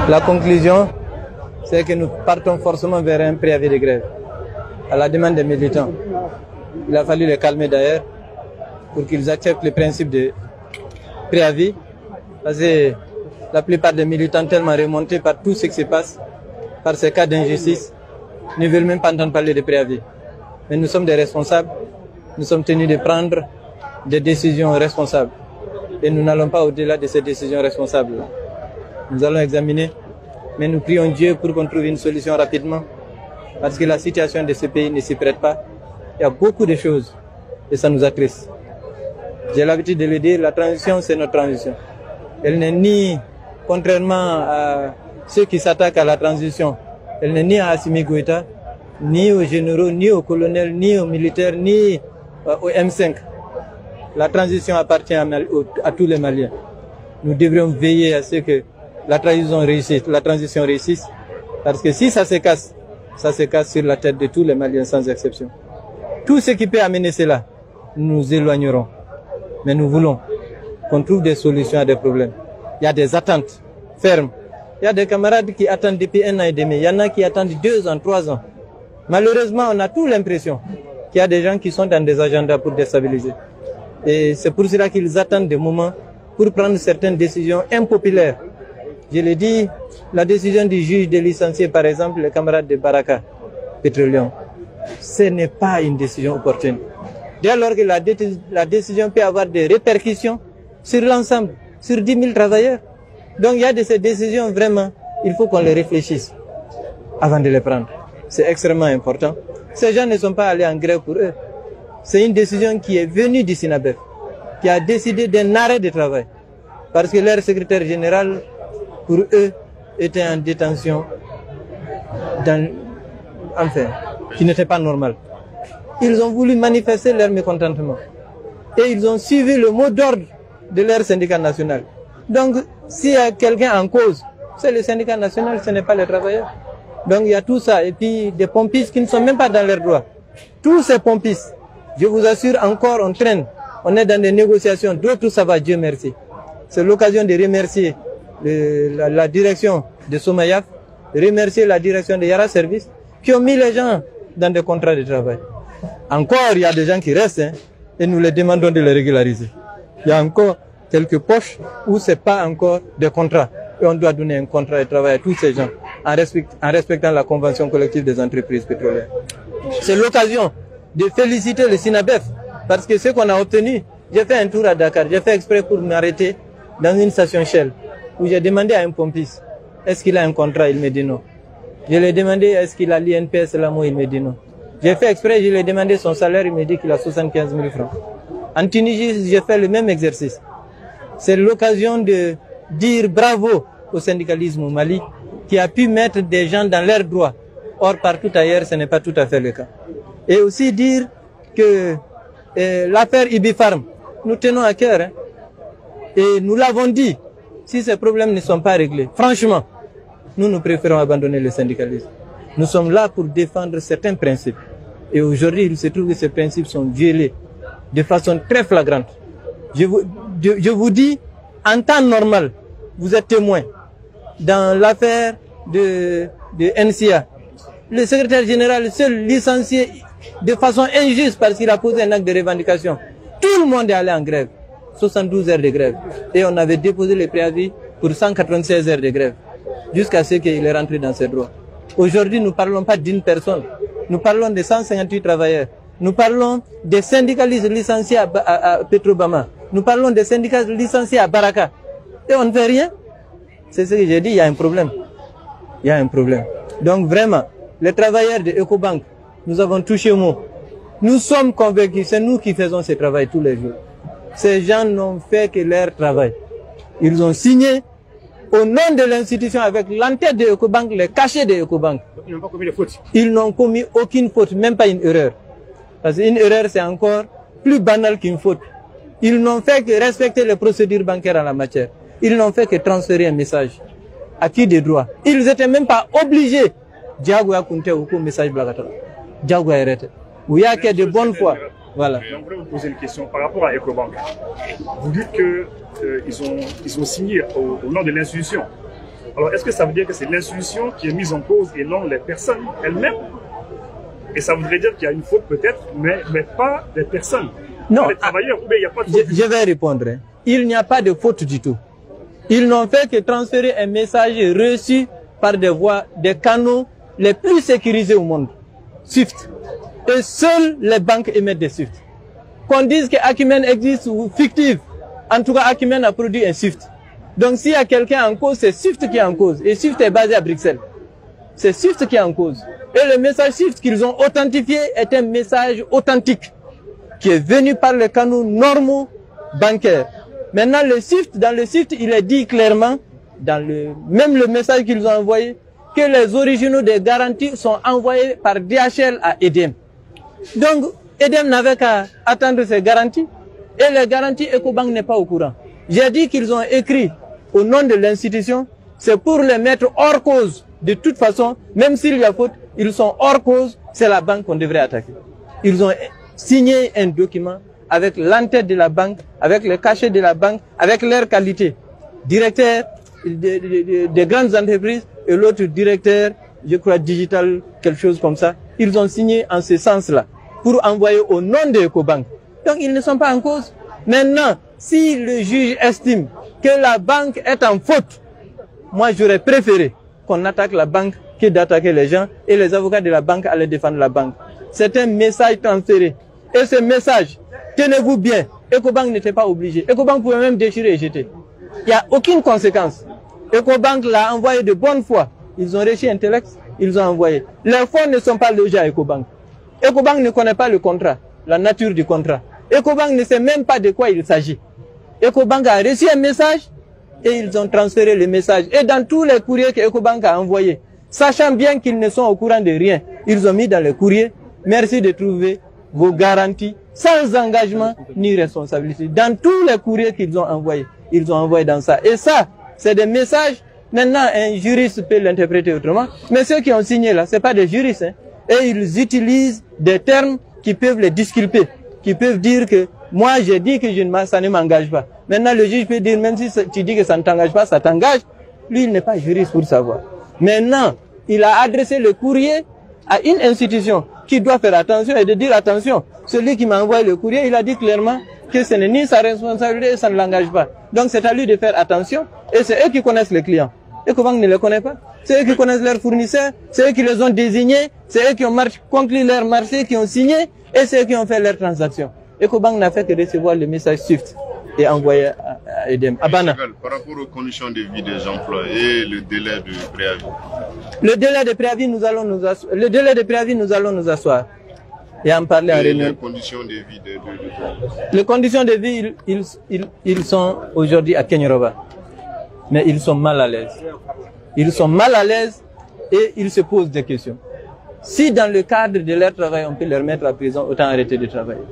La conclusion, c'est que nous partons forcément vers un préavis de grève, à la demande des militants. Il a fallu les calmer d'ailleurs, pour qu'ils acceptent le principe de préavis, parce que la plupart des militants tellement remontés par tout ce qui se passe, par ces cas d'injustice, ne veulent même pas entendre parler de préavis. Mais nous sommes des responsables, nous sommes tenus de prendre des décisions responsables. Et nous n'allons pas au-delà de ces décisions responsables. Nous allons examiner, mais nous prions Dieu pour qu'on trouve une solution rapidement, parce que la situation de ce pays ne s'y prête pas. Il y a beaucoup de choses, et ça nous attriste. J'ai l'habitude de le dire, la transition, c'est notre transition. Elle n'est ni, contrairement à ceux qui s'attaquent à la transition, elle n'est ni à Assimi Goïta, ni aux généraux, ni aux colonels, ni aux militaires, ni au M5. La transition appartient à tous les Maliens. Nous devrions veiller à ce que la transition réussisse, parce que si ça se casse sur la tête de tous les Maliens sans exception. Tout ce qui peut amener cela, nous nous éloignerons. Mais nous voulons qu'on trouve des solutions à des problèmes. Il y a des attentes fermes. Il y a des camarades qui attendent depuis 1 an et demi. Il y en a qui attendent 2 ans, 3 ans. Malheureusement, on a toute l'impression qu'il y a des gens qui sont dans des agendas pour déstabiliser. Et c'est pour cela qu'ils attendent des moments pour prendre certaines décisions impopulaires. Je l'ai dit, la décision du juge de licencier, par exemple, les camarades de Baraka Petroleum, ce n'est pas une décision opportune. Dès lors que la décision peut avoir des répercussions sur l'ensemble, sur 10 000 travailleurs. Donc il y a de ces décisions, vraiment, il faut qu'on les réfléchisse avant de les prendre. C'est extrêmement important. Ces gens ne sont pas allés en grève pour eux. C'est une décision qui est venue du SINABEF, qui a décidé d'un arrêt de travail. Parce que leur secrétaire général, pour eux, était en détention, qui n'était pas normal. Ils ont voulu manifester leur mécontentement. Et ils ont suivi le mot d'ordre de leur syndicat national. Donc, s'il y a quelqu'un en cause, c'est le syndicat national, ce n'est pas les travailleurs. Donc, il y a tout ça. Et puis, des pompistes qui ne sont même pas dans leurs droits. Tous ces pompistes, je vous assure, encore, on traîne. On est dans des négociations. D'autres, ça va, Dieu merci. C'est l'occasion de remercier la direction de Somayaf, de remercier la direction de Yara Service, qui ont mis les gens dans des contrats de travail. Encore, il y a des gens qui restent, et nous les demandons de les régulariser. Il y a encore quelques poches où ce n'est pas encore des contrats. Et on doit donner un contrat de travail à tous ces gens, en respectant la convention collective des entreprises pétrolières. C'est l'occasion de féliciter le SINABEF, parce que ce qu'on a obtenu, j'ai fait un tour à Dakar, j'ai fait exprès pour m'arrêter dans une station Shell, où j'ai demandé à un pompiste, est-ce qu'il a un contrat? Il me dit non. Je lui ai demandé, est-ce qu'il a l'INPS là-haut? Il me dit non. J'ai fait exprès, je lui ai demandé son salaire, il me dit qu'il a 75 000 francs. En Tunisie, j'ai fait le même exercice. C'est l'occasion de dire bravo au syndicalisme au Mali, qui a pu mettre des gens dans leurs droits. Or, partout ailleurs, ce n'est pas tout à fait le cas. Et aussi dire que l'affaire Ibifarm, nous tenons à cœur. Et nous l'avons dit, si ces problèmes ne sont pas réglés, franchement, nous préférons abandonner le syndicalisme. Nous sommes là pour défendre certains principes. Et aujourd'hui, il se trouve que ces principes sont violés de façon très flagrante. Je vous dis, en temps normal, vous êtes témoin. Dans l'affaire de NCA, le secrétaire général seul licencié de façon injuste parce qu'il a posé un acte de revendication. Tout le monde est allé en grève. 72 heures de grève. Et on avait déposé le préavis pour 196 heures de grève. Jusqu'à ce qu'il est rentré dans ses droits. Aujourd'hui, nous ne parlons pas d'une personne. Nous parlons de 158 travailleurs. Nous parlons des syndicalistes licenciés à Petrobama. Nous parlons des syndicalistes licenciés à Baraka. Et on ne fait rien. C'est ce que j'ai dit, il y a un problème. Il y a un problème. Donc vraiment, les travailleurs de Ecobank, nous avons touché au mot. Nous sommes convaincus, c'est nous qui faisons ce travail tous les jours. Ces gens n'ont fait que leur travail. Ils ont signé au nom de l'institution avec l'entête de Ecobank, les cachets de Ecobank. Ils n'ont pas commis de faute. Ils n'ont commis aucune faute, même pas une erreur. Parce qu'une erreur, c'est encore plus banal qu'une faute. Ils n'ont fait que respecter les procédures bancaires en la matière. Ils n'ont fait que transférer un message. À qui des droits? Ils n'étaient même pas obligés. Diagouya Kunte ou message blagatara. Diagouya Erete. Où il y a que de bonne foi. Voilà. Je voudrais vous poser une question par rapport à Ecobank. Vous dites qu'ils ont signé au nom de l'institution. Alors, est-ce que ça veut dire que c'est l'institution qui est mise en cause et non les personnes elles-mêmes? Et ça voudrait dire qu'il y a une faute peut-être, mais pas des personnes. Non. Les travailleurs, ou bien il n'y a pas de faute. Je vais répondre. Hein. Il n'y a pas de faute du tout. Ils n'ont fait que transférer un message reçu par des voies, des canaux les plus sécurisés au monde. SWIFT. Et seules les banques émettent des SWIFT. Qu'on dise que Acumen existe ou fictif, en tout cas Acumen a produit un SWIFT. Donc s'il y a quelqu'un en cause, c'est SWIFT qui est en cause. Et SWIFT est basé à Bruxelles. C'est SWIFT qui est en cause. Et le message SWIFT qu'ils ont authentifié est un message authentique qui est venu par les canaux normaux bancaires. Maintenant, dans le SWIFT, il est dit clairement, même le message qu'ils ont envoyé, que les originaux des garanties sont envoyés par DHL à EDM. Donc, EDM n'avait qu'à attendre ces garanties. Et les garanties, Ecobank n'est pas au courant. J'ai dit qu'ils ont écrit au nom de l'institution, c'est pour les mettre hors cause. De toute façon, même s'il y a faute, ils sont hors cause, c'est la banque qu'on devrait attaquer. Ils ont signé un document avec l'entête de la banque, avec le cachet de la banque, avec leur qualité. Directeur des grandes entreprises et l'autre directeur, je crois, digital, quelque chose comme ça. Ils ont signé en ce sens-là pour envoyer au nom de Ecobank. Donc, ils ne sont pas en cause. Maintenant, si le juge estime que la banque est en faute, moi, j'aurais préféré qu'on attaque la banque que d'attaquer les gens et les avocats de la banque allaient défendre la banque. C'est un message transféré. Et ce message, tenez-vous bien, Ecobank n'était pas obligé. Ecobank pouvait même déchirer et jeter. Il n'y a aucune conséquence. Ecobank l'a envoyé de bonne foi. Ils ont réussi un telex, ils ont envoyé. Les fonds ne sont pas logés à Ecobank. Ecobank ne connaît pas le contrat, la nature du contrat. Ecobank ne sait même pas de quoi il s'agit. Ecobank a reçu un message et ils ont transféré le message. Et dans tous les courriers que Ecobank a envoyés, sachant bien qu'ils ne sont au courant de rien, ils ont mis dans les courriers, merci de trouver vos garanties sans engagement ni responsabilité. Dans tous les courriers qu'ils ont envoyés, ils ont envoyé dans ça. Et ça, c'est des messages. Maintenant, un juriste peut l'interpréter autrement. Mais ceux qui ont signé là, c'est pas des juristes. Hein. Et ils utilisent des termes qui peuvent les disculper. Qui peuvent dire que moi, j'ai dit que ça ne m'engage pas. Maintenant, le juge peut dire, même si tu dis que ça ne t'engage pas, ça t'engage. Lui, il n'est pas juriste pour savoir. Maintenant, il a adressé le courrier à une institution qui doit faire attention et de dire attention. Celui qui m'a envoyé le courrier, il a dit clairement que ce n'est ni sa responsabilité et ça ne l'engage pas. Donc c'est à lui de faire attention et c'est eux qui connaissent les clients. Ecobank ne les connaît pas. C'est eux qui connaissent leurs fournisseurs, c'est eux qui les ont désignés, c'est eux qui ont conclu leur marché, qui ont signé et c'est eux qui ont fait leurs transactions. Ecobank n'a fait que recevoir le message SWIFT et envoyer à EDM. Abana. Par rapport aux conditions de vie des emplois et le délai de préavis. Le délai de préavis, nous allons nous asseoir et en parler en réunion. Les conditions de vie Les conditions de vie, ils sont aujourd'hui à Kenyoroba. Mais ils sont mal à l'aise. Ils sont mal à l'aise et ils se posent des questions. Si dans le cadre de leur travail, on peut leur mettre à prison, autant arrêter de travailler.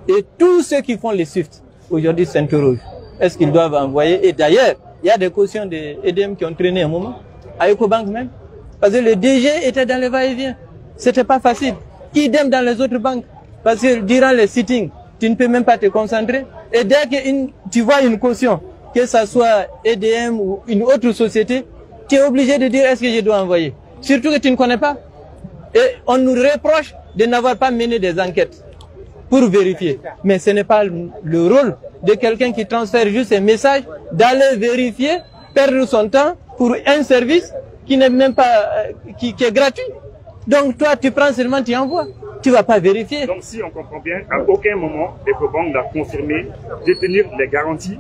Et tous ceux qui font les SWIFT, aujourd'hui s'interrogent. Est-ce qu'ils doivent envoyer? Et d'ailleurs, il y a des cautions de EDM qui ont traîné un moment, à Ecobank même. Parce que le DG était dans les va-et-vient. C'était pas facile. Idem dans les autres banques. Parce que durant les sittings, tu ne peux même pas te concentrer. Et dès que tu vois une caution, que ça soit EDM ou une autre société, tu es obligé de dire est-ce que je dois envoyer. Surtout que tu ne connais pas. Et on nous reproche de n'avoir pas mené des enquêtes pour vérifier. Mais ce n'est pas le rôle de quelqu'un qui transfère juste un message, d'aller vérifier, perdre son temps pour un service qui n'est même pas, qui est gratuit. Donc toi, tu prends seulement, tu envoies. Tu ne vas pas vérifier. Donc si on comprend bien, à aucun moment, Ecobank n'a confirmé détenir les garanties.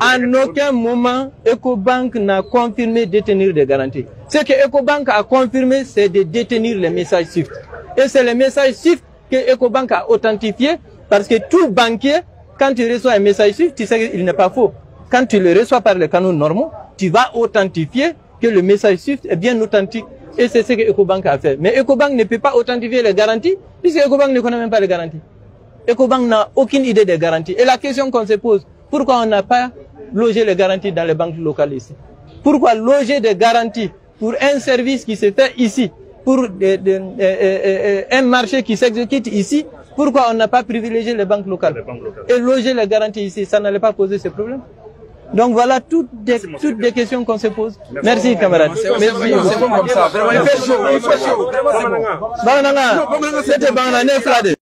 En aucun moment, Ecobank n'a confirmé détenir des garanties. Ce que Ecobank a confirmé, c'est de détenir les messages SWIFT. Et c'est les messages SWIFT que Ecobank a authentifié, parce que tout banquier, quand tu reçois un message SWIFT, tu sais qu'il n'est pas faux. Quand tu le reçois par les canaux normaux, tu vas authentifier que le message SWIFT est bien authentique. Et c'est ce que Ecobank a fait. Mais Ecobank ne peut pas authentifier les garanties, puisque Ecobank ne connaît même pas les garanties. Ecobank n'a aucune idée des garanties. Et la question qu'on se pose, pourquoi on n'a pas logé les garanties dans les banques locales ici? Pourquoi loger des garanties pour un service qui se fait ici, pour un marché qui s'exécute ici? Pourquoi on n'a pas privilégié les banques locales? Et loger les garanties ici, ça n'allait pas poser ce problème? Donc voilà toutes des questions qu'on se pose. Merci camarades. Merci. C'est bon comme ça. Vraiment, il fait chaud. Vraiment, c'est bon. Banana, c'était banana,